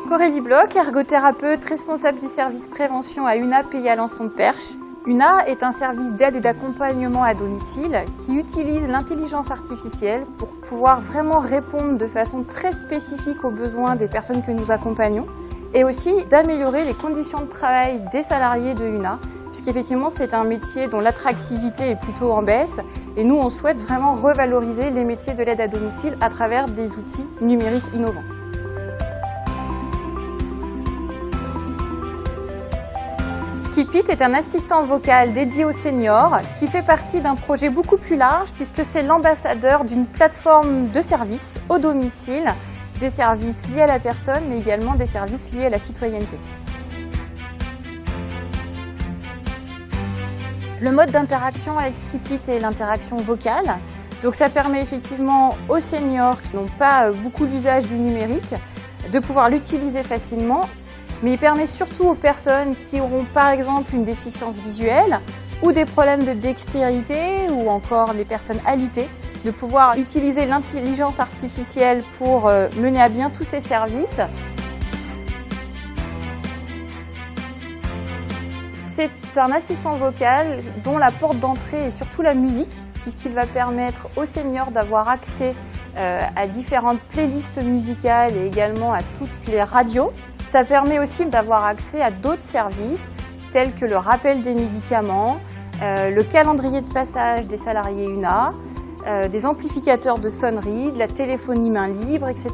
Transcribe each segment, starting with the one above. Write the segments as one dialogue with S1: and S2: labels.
S1: Corélie Bloch, ergothérapeute, responsable du service prévention à UNA Pays Alençon de Perche. UNA est un service d'aide et d'accompagnement à domicile qui utilise l'intelligence artificielle pour pouvoir vraiment répondre de façon très spécifique aux besoins des personnes que nous accompagnons et aussi d'améliorer les conditions de travail des salariés de UNA, puisqu'effectivement c'est un métier dont l'attractivité est plutôt en baisse et nous on souhaite vraiment revaloriser les métiers de l'aide à domicile à travers des outils numériques innovants. Skipit est un assistant vocal dédié aux seniors qui fait partie d'un projet beaucoup plus large puisque c'est l'ambassadeur d'une plateforme de services au domicile, des services liés à la personne mais également des services liés à la citoyenneté. Le mode d'interaction avec Skipit est l'interaction vocale. Donc ça permet effectivement aux seniors qui n'ont pas beaucoup d'usage du numérique de pouvoir l'utiliser facilement. Mais il permet surtout aux personnes qui auront par exemple une déficience visuelle ou des problèmes de dextérité ou encore les personnes alitées de pouvoir utiliser l'intelligence artificielle pour mener à bien tous ces services. C'est un assistant vocal dont la porte d'entrée est surtout la musique puisqu'il va permettre aux seniors d'avoir accès à différentes playlists musicales et également à toutes les radios. Ça permet aussi d'avoir accès à d'autres services tels que le rappel des médicaments, le calendrier de passage des salariés UNA, des amplificateurs de sonnerie, de la téléphonie main libre, etc.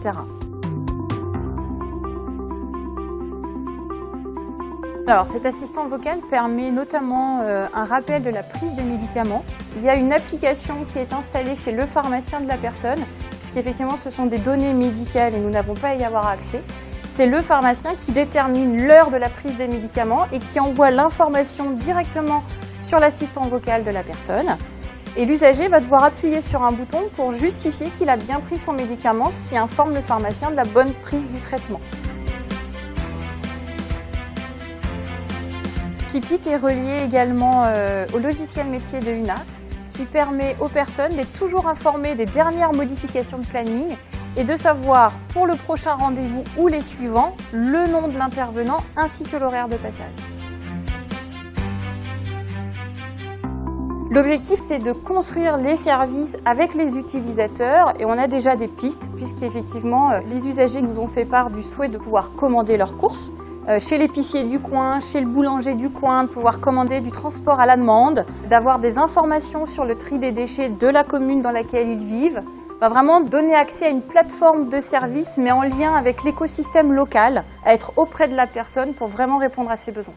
S1: Alors, cet assistant vocal permet notamment un rappel de la prise des médicaments. Il y a une application qui est installée chez le pharmacien de la personne, puisqu'effectivement ce sont des données médicales et nous n'avons pas à y avoir accès. C'est le pharmacien qui détermine l'heure de la prise des médicaments et qui envoie l'information directement sur l'assistant vocal de la personne. Et l'usager va devoir appuyer sur un bouton pour justifier qu'il a bien pris son médicament, ce qui informe le pharmacien de la bonne prise du traitement. Skipit est relié également au logiciel métier de UNA, ce qui permet aux personnes d'être toujours informées des dernières modifications de planning et de savoir pour le prochain rendez-vous ou les suivants le nom de l'intervenant ainsi que l'horaire de passage. L'objectif, c'est de construire les services avec les utilisateurs et on a déjà des pistes puisqu'effectivement les usagers nous ont fait part du souhait de pouvoir commander leurs courses chez l'épicier du coin, chez le boulanger du coin, de pouvoir commander du transport à la demande, d'avoir des informations sur le tri des déchets de la commune dans laquelle ils vivent. Va vraiment donner accès à une plateforme de services mais en lien avec l'écosystème local, à être auprès de la personne pour vraiment répondre à ses besoins.